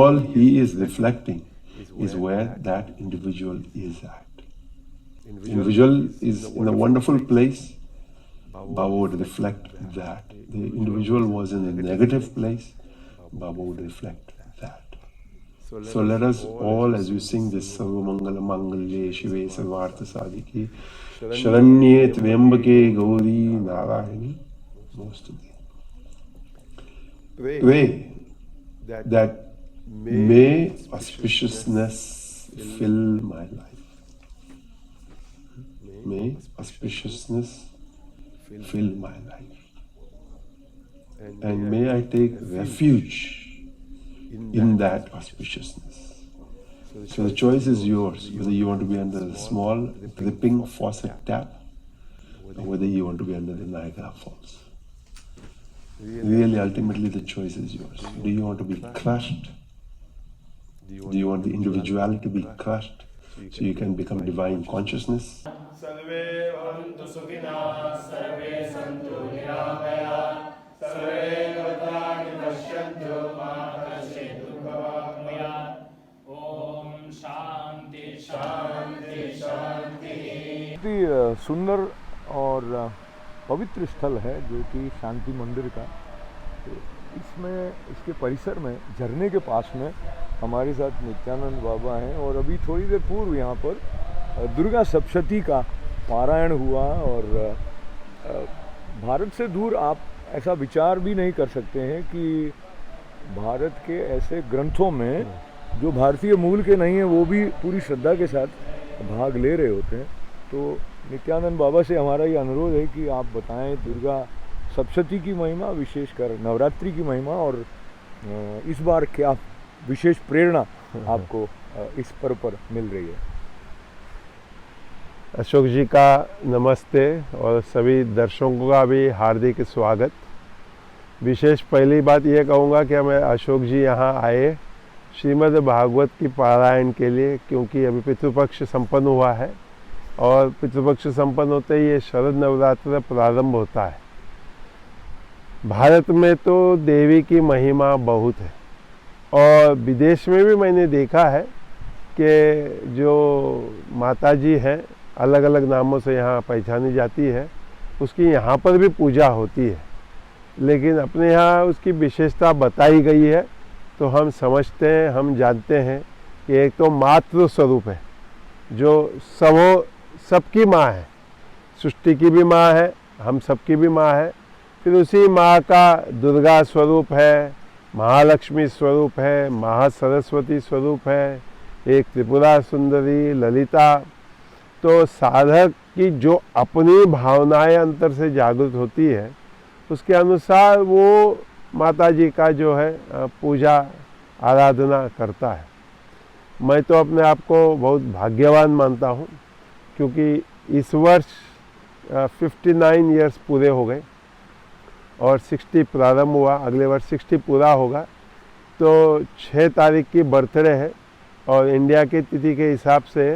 all he is reflecting is where that individual is at. Individual is in a wonderful place. Baba would reflect that. The individual was in a negative place. Baba would reflect that. So let us all, as we sing this Sarvamangala Mangalye Shive Sarvartha Sadhiki Sharanye Tvayambake Gauri Narayani Namastuti, pray that may auspiciousness fill my life. May auspiciousness fill my life. And may I take refuge in that auspiciousness. So the choice is yours, whether you want to be under the small dripping faucet tap or whether you want to be under the Niagara Falls. Really, ultimately the choice is yours. Do you want to be crushed? Do you want the individuality to be crushed so you can become divine consciousness? सर्वे भवन्तु सुखिनः सर्वे सन्तु निरामयाः सर्वे भद्राणि पश्यन्तु मा कश्चित् दुःखभाग्भयात् ओम शांति शांति शांति। सुंदर और पवित्र स्थल है जो कि शांति मंदिर का। तो इसमें इसके परिसर में झरने के पास में हमारे साथ नित्यानंद बाबा हैं और अभी थोड़ी देर पूर्व यहाँ पर दुर्गा सप्तशती का पारायण हुआ। और भारत से दूर आप ऐसा विचार भी नहीं कर सकते हैं कि भारत के ऐसे ग्रंथों में जो भारतीय मूल के नहीं हैं वो भी पूरी श्रद्धा के साथ भाग ले रहे होते हैं। तो नित्यानंद बाबा से हमारा ये अनुरोध है कि आप बताएं दुर्गा सप्तशती की महिमा, विशेषकर नवरात्रि की महिमा, और इस बार क्या विशेष प्रेरणा आपको इस पर्व पर मिल रही है। अशोक जी का नमस्ते और सभी दर्शकों का भी हार्दिक स्वागत। विशेष पहली बात ये कहूँगा कि मैं अशोक जी यहाँ आए श्रीमद् भागवत की पारायण के लिए, क्योंकि अभी पितृपक्ष संपन्न हुआ है और पितृपक्ष संपन्न होते ही ये शरद नवरात्र प्रारंभ होता है। भारत में तो देवी की महिमा बहुत है और विदेश में भी मैंने देखा है कि जो माता जी हैं अलग अलग नामों से यहाँ पहचानी जाती है, उसकी यहाँ पर भी पूजा होती है, लेकिन अपने यहाँ उसकी विशेषता बताई गई है। तो हम समझते हैं, हम जानते हैं कि एक तो मातृ स्वरूप है जो सबकी माँ है, सृष्टि की भी माँ है, हम सबकी भी माँ है। फिर उसी माँ का दुर्गा स्वरूप है, महालक्ष्मी स्वरूप है, महासरस्वती स्वरूप है, एक त्रिपुरा सुंदरी, ललिता। तो साधक की जो अपनी भावनाएं अंतर से जागृत होती है उसके अनुसार वो माता जी का जो है पूजा आराधना करता है। मैं तो अपने आप को बहुत भाग्यवान मानता हूँ, क्योंकि इस वर्ष 59 इयर्स पूरे हो गए और 60 प्रारंभ हुआ, अगले वर्ष 60 पूरा होगा। तो 6 तारीख की बर्थडे है और इंडिया की तिथि के हिसाब से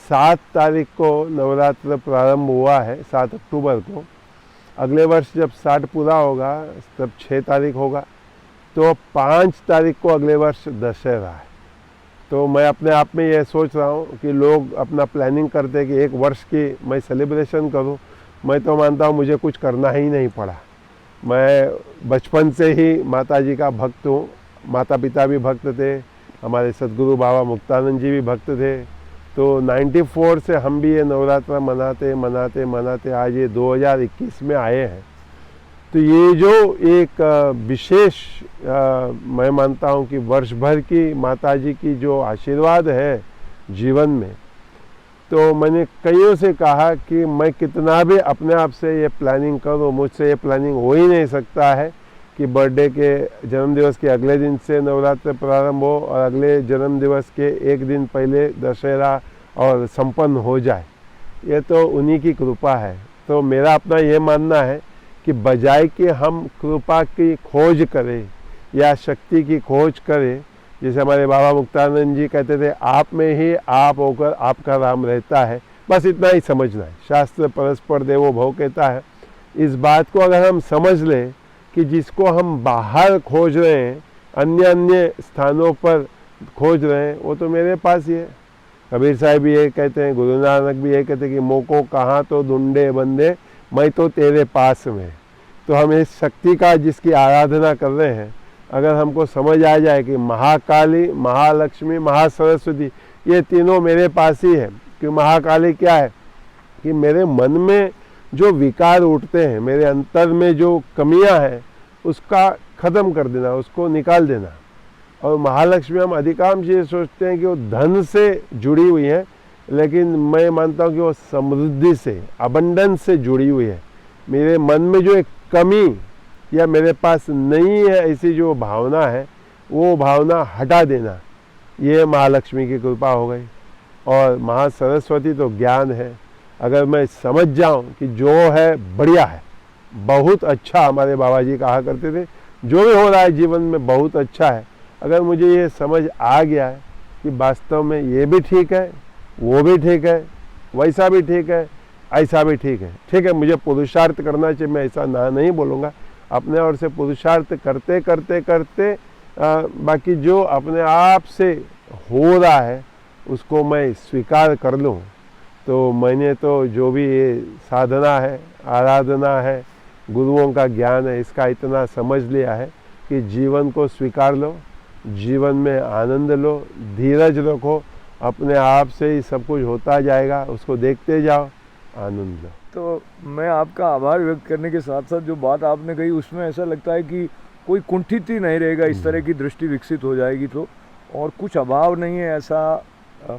7 तारीख को नवरात्र प्रारंभ हुआ है, 7 अक्टूबर को। अगले वर्ष जब 60 पूरा होगा तब 6 तारीख होगा, तो 5 तारीख को अगले वर्ष दशहरा है। तो मैं अपने आप में ये सोच रहा हूँ कि लोग अपना प्लानिंग करते हैं कि एक वर्ष की मैं सेलिब्रेशन करूँ। मैं तो मानता हूँ मुझे कुछ करना ही नहीं पड़ा। मैं बचपन से ही माता जी का भक्त हूँ, माता पिता भी भक्त थे, हमारे सद्गुरु बाबा मुक्तानंद जी भी भक्त थे। तो 94 से हम भी ये नवरात्र मनाते मनाते मनाते आज ये 2021 में आए हैं। तो ये जो एक विशेष मैं मानता हूँ कि वर्ष भर की माता जी की जो आशीर्वाद है जीवन में, तो मैंने कईयों से कहा कि मैं कितना भी अपने आप से ये प्लानिंग करूँ, मुझसे ये प्लानिंग हो ही नहीं सकता है कि बर्थडे के जन्मदिवस के अगले दिन से नवरात्र प्रारंभ हो और अगले जन्मदिवस के एक दिन पहले दशहरा और संपन्न हो जाए। ये तो उन्हीं की कृपा है। तो मेरा अपना ये मानना है कि बजाय कि हम कृपा की खोज करें या शक्ति की खोज करें, जैसे हमारे बाबा मुक्तानंद जी कहते थे, आप में ही आप होकर आपका राम रहता है, बस इतना ही समझना है। शास्त्र परस्पर देवो भव कहता है। इस बात को अगर हम समझ लें कि जिसको हम बाहर खोज रहे हैं अन्य अन्य स्थानों पर खोज रहे हैं, वो तो मेरे पास ही है। कबीर साहब भी ये कहते हैं, गुरु नानक भी ये कहते हैं कि मोको कहाँ तो ढूंढे बंदे, मैं तो तेरे पास में। तो हम इस शक्ति का जिसकी आराधना कर रहे हैं, अगर हमको समझ आ जाए कि महाकाली, महालक्ष्मी, महासरस्वती ये तीनों मेरे पास ही है। कि महाकाली क्या है कि मेरे मन में जो विकार उठते हैं, मेरे अंतर में जो कमियां हैं, उसका ख़त्म कर देना, उसको निकाल देना। और महालक्ष्मी हम अधिकांश ये सोचते हैं कि वो धन से जुड़ी हुई है, लेकिन मैं मानता हूँ कि वो समृद्धि से, अबंडेंस से जुड़ी हुई है। मेरे मन में जो एक कमी या मेरे पास नहीं है ऐसी जो भावना है, वो भावना हटा देना, ये महालक्ष्मी की कृपा हो गई। और महासरस्वती तो ज्ञान है। अगर मैं समझ जाऊं कि जो है बढ़िया है, बहुत अच्छा, हमारे बाबा जी कहा करते थे, जो भी हो रहा है जीवन में बहुत अच्छा है, अगर मुझे ये समझ आ गया है कि वास्तव में ये भी ठीक है, वो भी ठीक है, वैसा भी ठीक है, ऐसा भी ठीक है, मुझे पुरुषार्थ करना चाहिए, मैं ऐसा ना नहीं बोलूँगा, अपने ओर से पुरुषार्थ करते करते करते बाकी जो अपने आप से हो रहा है उसको मैं स्वीकार कर लूँ। तो मैंने तो जो भी ये साधना है, आराधना है, गुरुओं का ज्ञान है, इसका इतना समझ लिया है कि जीवन को स्वीकार लो, जीवन में आनंद लो, धीरज रखो, अपने आप से ही सब कुछ होता जाएगा, उसको देखते जाओ, आनंद लो। तो मैं आपका आभार व्यक्त करने के साथ साथ जो बात आपने कही उसमें ऐसा लगता है कि कोई कुंठित ही नहीं रहेगा, इस तरह की दृष्टि विकसित हो जाएगी तो, और कुछ अभाव नहीं है, ऐसा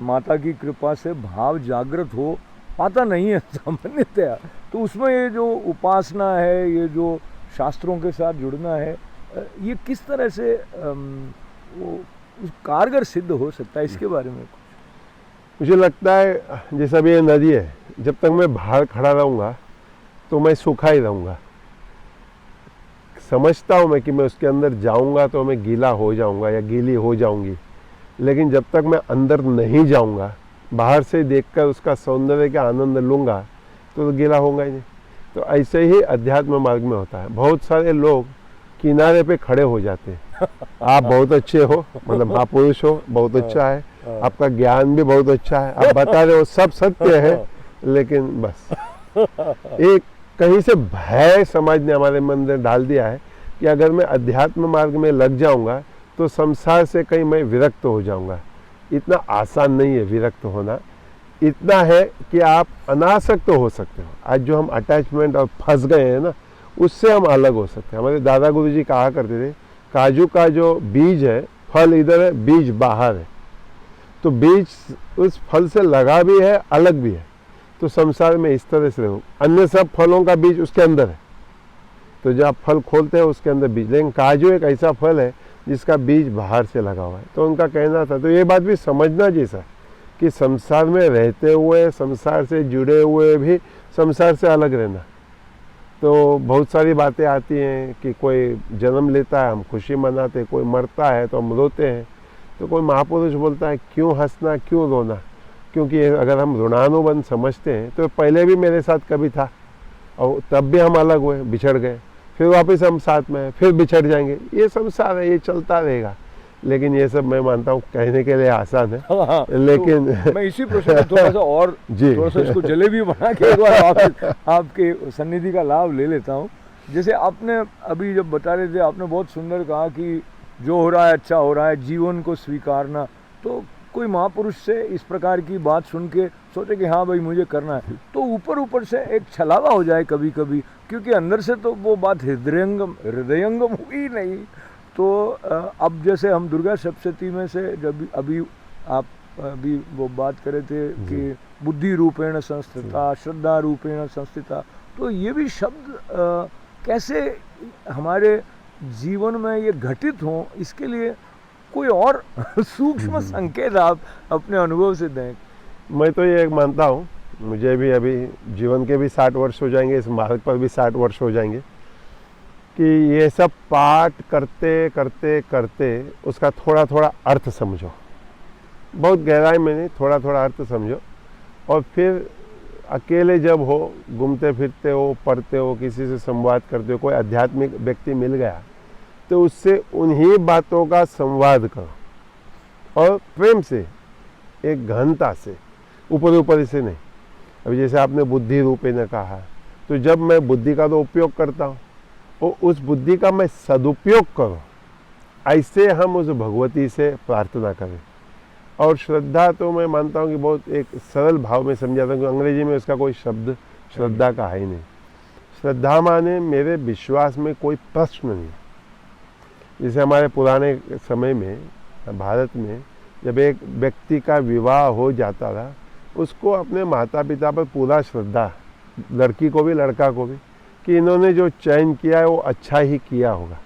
माता की कृपा से भाव जागृत हो पाता नहीं है सामान्यतया। तो उसमें ये जो उपासना है, ये जो शास्त्रों के साथ जुड़ना है, ये किस तरह से वो कारगर सिद्ध हो सकता है, इसके बारे में मुझे लगता है जैसा भी ये नदी है, जब तक मैं बाहर खड़ा रहूँगा तो मैं सूखा ही रहूँगा। समझता हूँ मैं कि मैं उसके अंदर जाऊँगा तो मैं गीला हो जाऊँगा या गीली हो जाऊँगी, लेकिन जब तक मैं अंदर नहीं जाऊँगा, बाहर से देखकर उसका सौंदर्य का आनंद लूँगा तो गीला होगा ही नहीं। तो ऐसे ही अध्यात्म मार्ग में होता है। बहुत सारे लोग किनारे पे खड़े हो जाते हैं, आप बहुत अच्छे हो, मतलब महापुरुष हो, बहुत अच्छा है, आपका ज्ञान भी बहुत अच्छा है, आप बता रहे हो सब सत्य है, लेकिन बस एक कहीं से भय समाज ने हमारे मन में डाल दिया है कि अगर मैं अध्यात्म मार्ग में लग जाऊंगा तो संसार से कहीं मैं विरक्त हो जाऊंगा। इतना आसान नहीं है विरक्त होना, इतना है कि आप अनासक्त हो सकते हो। आज जो हम अटैचमेंट और फंस गए हैं ना, उससे हम अलग हो सकते हैं। हमारे दादा गुरु जी कहा करते थे, काजू का जो बीज है, फल इधर है, बीज बाहर है। तो बीज उस फल से लगा भी है, अलग भी है। तो संसार में इस तरह से रहो, अन्य सब फलों का बीज उसके अंदर है। तो जब आप फल खोलते हैं उसके अंदर बीज, लेकिन काजू एक ऐसा फल है जिसका बीज बाहर से लगा हुआ है। तो उनका कहना था, तो ये बात भी समझना जैसा कि संसार में रहते हुए, संसार से जुड़े हुए भी संसार से अलग रहना। तो बहुत सारी बातें आती हैं कि कोई जन्म लेता है, हम खुशी मनाते, कोई मरता है तो हम रोते हैं। तो कोई महापुरुष बोलता है, क्यों हंसना, क्यों रोना? क्योंकि अगर हम ऋणानुबंध समझते हैं तो पहले भी मेरे साथ कभी था और तब भी हम अलग हुए, बिछड़ गए, फिर वापस हम साथ में हैं, फिर बिछड़ जाएंगे। ये संसार है, ये चलता रहेगा। लेकिन ये सब मैं मानता हूँ कहने के लिए आसान है। हाँ, लेकिन तो मैं इसी प्रश्न में थोड़ा सा और थोड़ा सा इसको जलेबी बना के एक बार आपके सन्निधि का लाभ ले लेता हूँ। जैसे आपने अभी जब बता रहे थे, आपने बहुत सुंदर कहा कि जो हो रहा है अच्छा हो रहा है, जीवन को स्वीकारना। तो कोई महापुरुष से इस प्रकार की बात सुन के सोचे कि हाँ भाई मुझे करना है, तो ऊपर ऊपर से एक छलावा हो जाए कभी कभी, क्योंकि अंदर से तो वो बात हृदयंगम हुई नहीं। तो अब जैसे हम दुर्गा सप्तशती में से जब अभी आप अभी वो बात कर रहे थे कि बुद्धि रूपेण संस्थिता, श्रद्धा रूपेण संस्थिता, तो ये भी शब्द कैसे हमारे जीवन में ये घटित हों, इसके लिए कोई और सूक्ष्म संकेत आप अपने अनुभव से दें। मैं तो ये मानता हूँ, मुझे भी अभी जीवन के भी 60 वर्ष हो जाएंगे, इस मार्ग पर भी 60 वर्ष हो जाएंगे, कि ये सब पाठ करते करते करते उसका थोड़ा थोड़ा अर्थ समझो, बहुत गहराई में नहीं, थोड़ा थोड़ा अर्थ समझो। और फिर अकेले जब हो, घूमते फिरते हो, पढ़ते हो, किसी से संवाद करते हो, कोई आध्यात्मिक व्यक्ति मिल गया तो उससे उन्हीं बातों का संवाद करो और प्रेम से, एक गहनता से, ऊपर ऊपर से नहीं। अभी जैसे आपने बुद्धि रूपे ने कहा, तो जब मैं बुद्धि का तो उपयोग करता हूँ और उस बुद्धि का मैं सदुपयोग करूँ, ऐसे हम उस भगवती से प्रार्थना करें। और श्रद्धा तो मैं मानता हूँ कि बहुत एक सरल भाव में समझाता हूँ, अंग्रेजी में उसका कोई शब्द श्रद्धा का है ही नहीं। श्रद्धा माने मेरे विश्वास में कोई प्रश्न नहीं। जैसे हमारे पुराने समय में भारत में जब एक व्यक्ति का विवाह हो जाता था, उसको अपने माता पिता पर पूरा श्रद्धा, लड़की को भी लड़का को भी, कि इन्होंने जो चयन किया है वो अच्छा ही किया होगा,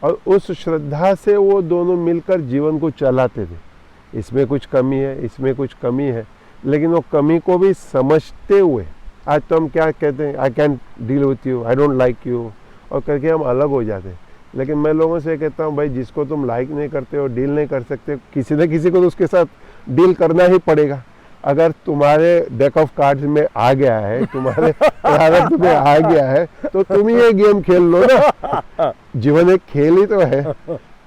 और उस श्रद्धा से वो दोनों मिलकर जीवन को चलाते थे। इसमें कुछ कमी है, इसमें कुछ कमी है, लेकिन वो कमी को भी समझते हुए, आज तो हम क्या कहते हैं, I can deal with you, I don't like you, और करके हम अलग हो जाते हैं। लेकिन मैं लोगों से कहता हूँ, भाई जिसको तुम लाइक नहीं करते हो, डील नहीं कर सकते, किसी न किसी को तो उसके साथ डील करना ही पड़ेगा। अगर तुम्हारे डेक ऑफ कार्ड्स में आ गया है, तुम्हारे प्रारब्ध में आ गया है, तो तुम ही ये गेम खेल लो ना। जीवन एक खेल ही तो है।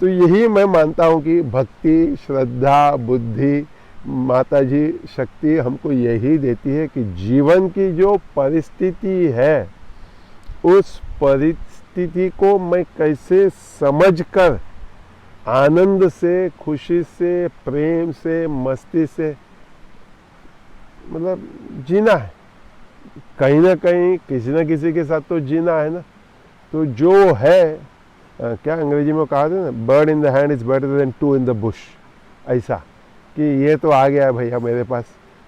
तो यही मैं मानता हूँ कि भक्ति, श्रद्धा, बुद्धि, माता जी शक्ति हमको यही देती है कि जीवन की जो परिस्थिति है, उस परिस्थिति को मैं कैसे समझकर आनंद से, खुशी से, प्रेम से, मस्ती से मतलब जीना है। कहीं ना कहीं किसी न किसी के साथ तो जीना है ना। तो जो है, क्या अंग्रेजी में कहा था ना, bird in the hand is better than two in the bush, ऐसा कि ये तो आ गया है भैया मेरे पास,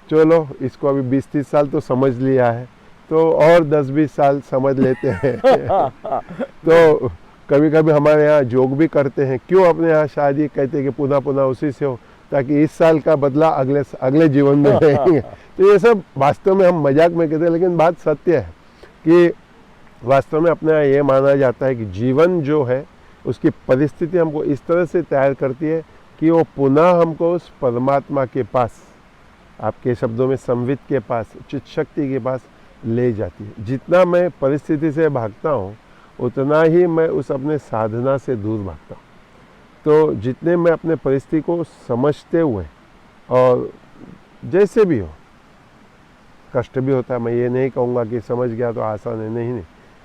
चलो इसको अभी 20-30 साल तो समझ लिया है, तो और 10-20 साल समझ लेते हैं। तो कभी कभी हमारे यहाँ जोक भी करते हैं, क्यों अपने यहाँ शादी कहते हैं कि पुनः पुनः उसी से हो, ताकि इस साल का बदला अगले जीवन में लेंगे। तो ये सब वास्तव में हम मजाक में कहते हैं, लेकिन बात सत्य है कि वास्तव में अपने यहाँ ये माना जाता है कि जीवन जो है उसकी परिस्थिति हमको इस तरह से तैयार करती है कि वो पुनः हमको उस परमात्मा के पास, आपके शब्दों में संवित के पास, चित शक्ति के पास ले जाती है। जितना मैं परिस्थिति से भागता हूँ, उतना ही मैं उस अपने साधना से दूर भागता हूँ। तो जितने मैं अपने परिस्थिति को समझते हुए, और जैसे भी हो, कष्ट भी होता है, मैं ये नहीं कहूँगा कि समझ गया तो आसान है, नहीं,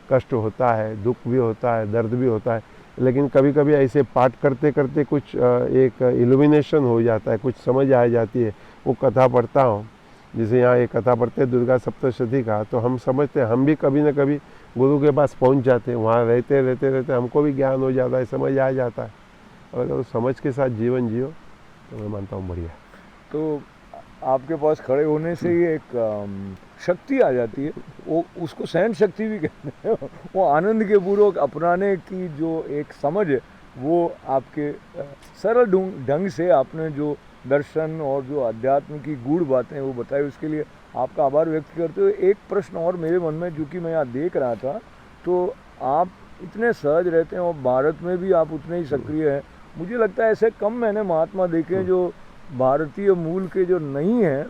कष्ट होता है, दुख भी होता है, दर्द भी होता है, लेकिन कभी कभी ऐसे पाठ करते करते कुछ एक इल्यूमिनेशन हो जाता है, कुछ समझ आ जाती है। वो कथा पढ़ता हूँ, जैसे यहाँ एक कथा पढ़ते हैं दुर्गा सप्तशती का, तो हम समझते हैं, हम भी कभी न कभी गुरु के पास पहुँच जाते हैं, वहाँ रहते रहते रहते हमको भी ज्ञान हो जाता है, समझ आ जाता है। और अगर समझ के साथ जीवन जियो तो मैं मानता हूँ बढ़िया। तो आपके पास खड़े होने से ही एक शक्ति आ जाती है, वो उसको सहन शक्ति भी कहते हैं। वो आनंद के पूर्वक अपनाने की जो एक समझ है, वो आपके सरल ढंग से आपने जो दर्शन और जो अध्यात्म की गूढ़ बातें वो बताई, उसके लिए आपका आभार व्यक्त करते हुए एक प्रश्न और मेरे मन में, जो कि मैं यहाँ देख रहा था, तो आप इतने सहज रहते हैं और भारत में भी आप उतने ही सक्रिय हैं। मुझे लगता है ऐसे कम मैंने महात्मा देखे हैं जो भारतीय मूल के जो नहीं हैं,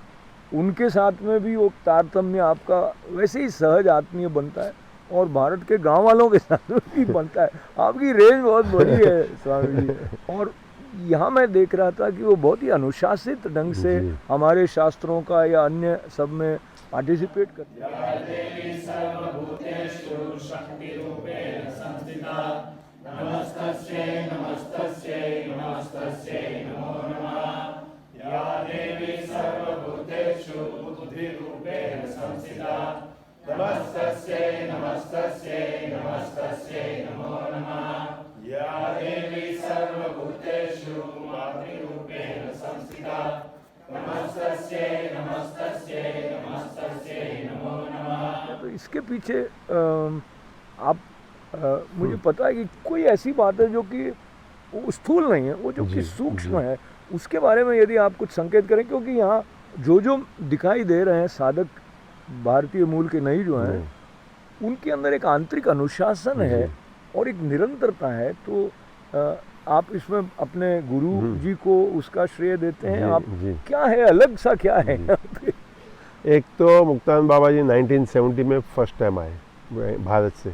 उनके साथ में भी वो तारतम्य आपका वैसे ही सहज आत्मीय बनता है, और भारत के गांव वालों के साथ में भी बनता है। आपकी रेंज बहुत बड़ी है स्वामी जी। और यहाँ मैं देख रहा था कि वो बहुत ही अनुशासित ढंग से हमारे शास्त्रों का या अन्य सब में पार्टिसिपेट करते तो इसके पीछे आप मुझे पता है कि कोई ऐसी बात है जो कि वो स्थूल नहीं है, वो जो कि सूक्ष्म है, उसके बारे में यदि आप कुछ संकेत करें, क्योंकि यहाँ जो जो दिखाई दे रहे हैं साधक भारतीय मूल के नहीं जो हैं, उनके अंदर एक आंतरिक अनुशासन है और एक निरंतरता है। तो आप इसमें अपने गुरु जी को उसका श्रेय देते हैं। आप क्या है अलग सा, क्या है? एक तो मुक्तानंद बाबा जी 1970 में फर्स्ट टाइम आए भारत से,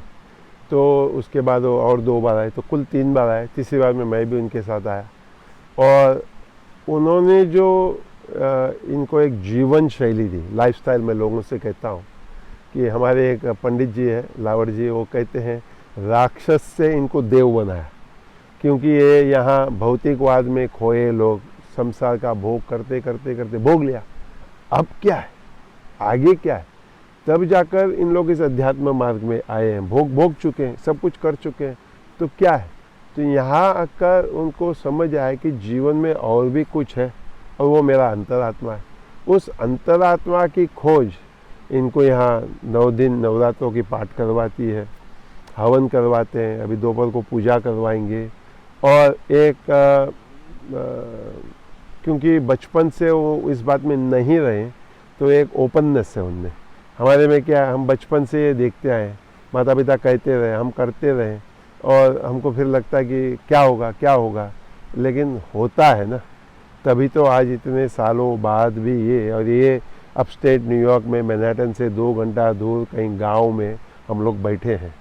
तो उसके बाद वो और 2 बार आए, तो कुल 3 बार आए। तीसरी बार में मैं भी उनके साथ आया और उन्होंने जो इनको एक जीवन शैली दी, लाइफस्टाइल में लोगों से कहता हूँ कि हमारे एक पंडित जी है लावड़ जी, वो कहते हैं राक्षस से इनको देव बनाया, क्योंकि ये यहाँ भौतिकवाद में खोए लोग संसार का भोग करते करते करते भोग लिया। अब क्या है, आगे क्या है, तब जाकर इन लोग इस अध्यात्म मार्ग में आए हैं, भोग चुके हैं, सब कुछ कर चुके हैं, तो क्या है। तो यहाँ आकर उनको समझ आया कि जीवन में और भी कुछ है और वो मेरा अंतरात्मा है। उस अंतरात्मा की खोज इनको यहाँ 9 दिन नवरात्रों की पाठ करवाती है, हवन करवाते हैं, अभी दोपहर को पूजा करवाएंगे। और एक क्योंकि बचपन से वो इस बात में नहीं रहे, तो एक ओपननेस है उनमें। हमारे में क्या है, हम बचपन से ये देखते आए, माता पिता कहते रहे, हम करते रहे और हमको फिर लगता है कि क्या होगा क्या होगा, लेकिन होता है ना। तभी तो आज इतने सालों बाद भी ये, और ये अपस्टेट न्यूयॉर्क में मैनहट्टन से 2 घंटा दूर कहीं गांव में हम लोग बैठे हैं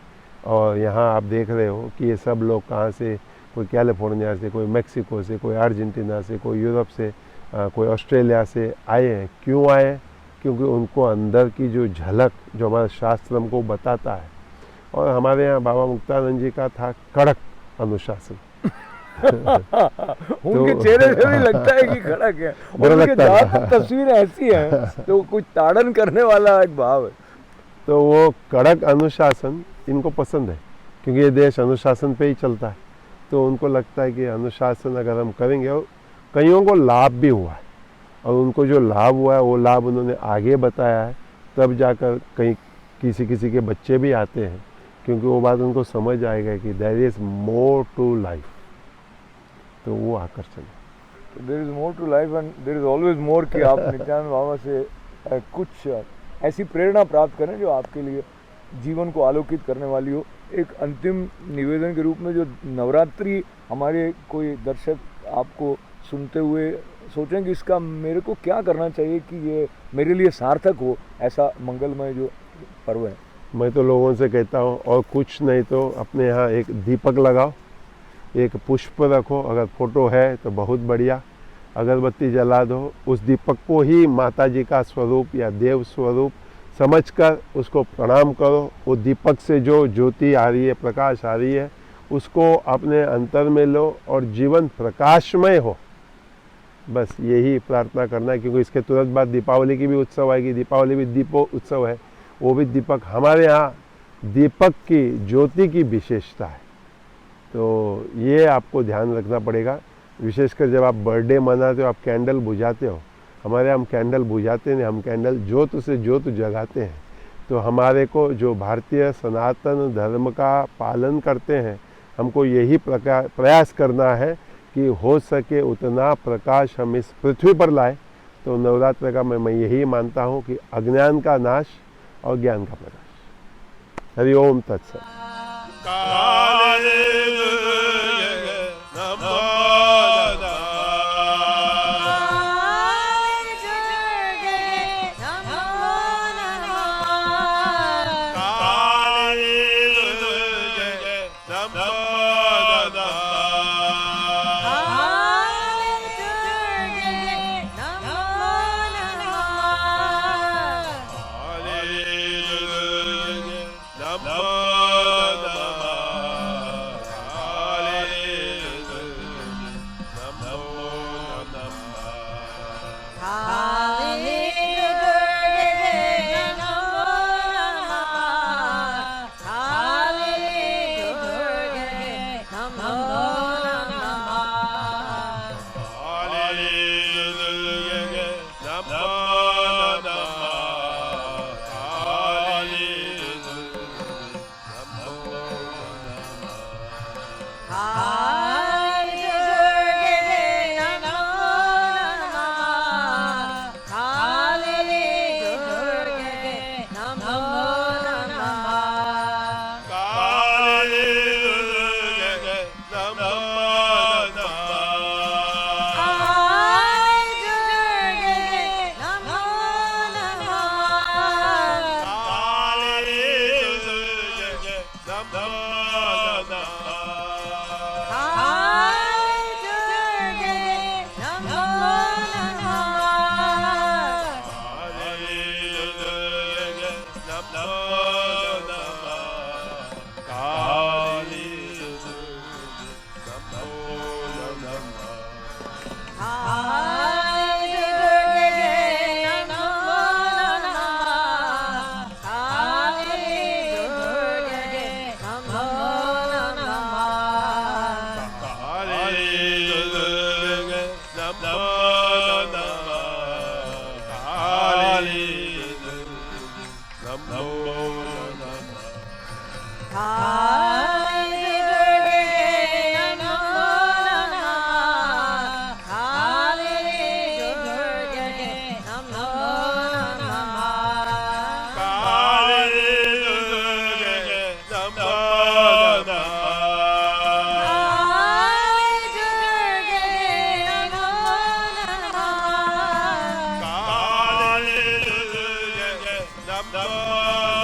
और यहाँ आप देख रहे हो कि ये सब लोग कहाँ से, कोई कैलिफोर्निया से, कोई मेक्सिको से, कोई अर्जेंटीना से, कोई यूरोप से, कोई ऑस्ट्रेलिया से आए हैं। क्यों आए? क्योंकि उनको अंदर की जो झलक जो हमारा शास्त्र हमको बताता है, और हमारे यहाँ बाबा मुक्तानंद जी का था कड़क अनुशासन। उनके चेहरे से भी लगता है कि कड़क है, और उनके ज्यादातर तस्वीरें ऐसी हैं तो कुछ ताड़न करने वाला एक भाव है। तो वो कड़क अनुशासन इनको पसंद है, क्योंकि ये देश अनुशासन पे ही चलता है। तो उनको लगता है कि अनुशासन अगर हम करेंगे, और कईयों को लाभ भी हुआ है, और उनको जो लाभ हुआ है वो लाभ उन्होंने आगे बताया है, तब जाकर कहीं किसी के बच्चे भी आते हैं, क्योंकि वो बात उनको समझ आएगा कि there is more to life. तो वो आकर्षण है। There is more to life and there is always more कि आप नित्यानंद बाबा से कुछ ऐसी प्रेरणा प्राप्त करें जो आपके लिए जीवन को आलोकित करने वाली हो। एक अंतिम निवेदन के रूप में, जो नवरात्रि हमारे कोई दर्शक आपको सुनते हुए सोचें कि इसका मेरे को क्या करना चाहिए कि ये मेरे लिए सार्थक हो, ऐसा मंगलमय जो पर्व है। मैं तो लोगों से कहता हूँ, और कुछ नहीं तो अपने यहाँ एक दीपक लगाओ, एक पुष्प रखो, अगर फोटो है तो बहुत बढ़िया, अगरबत्ती जला दो, उस दीपक को ही माता जी का स्वरूप या देव स्वरूप समझकर उसको प्रणाम करो। वो दीपक से जो ज्योति आ रही है, प्रकाश आ रही है, उसको अपने अंतर में लो और जीवन प्रकाशमय हो। बस यही प्रार्थना करना है, क्योंकि इसके तुरंत बाद दीपावली की भी उत्सव आएगी। दीपावली भी दीपो उत्सव है, वो भी दीपक। हमारे यहाँ दीपक की, ज्योति की विशेषता है, तो ये आपको ध्यान रखना पड़ेगा। विशेषकर जब आप बर्थडे मनाते हो, आप कैंडल बुझाते हो। हमारे यहाँ हम कैंडल बुझाते नहीं, हम कैंडल ज्योत से ज्योत जगाते हैं। तो हमारे को जो भारतीय सनातन धर्म का पालन करते हैं, हमको यही प्रयास करना है कि हो सके उतना प्रकाश हम इस पृथ्वी पर लाए। तो नवरात्र का मैं यही मानता हूँ कि अज्ञान का नाश और ज्ञान का प्रकाश। हरि ओम तत्सत। Namo Namah नमो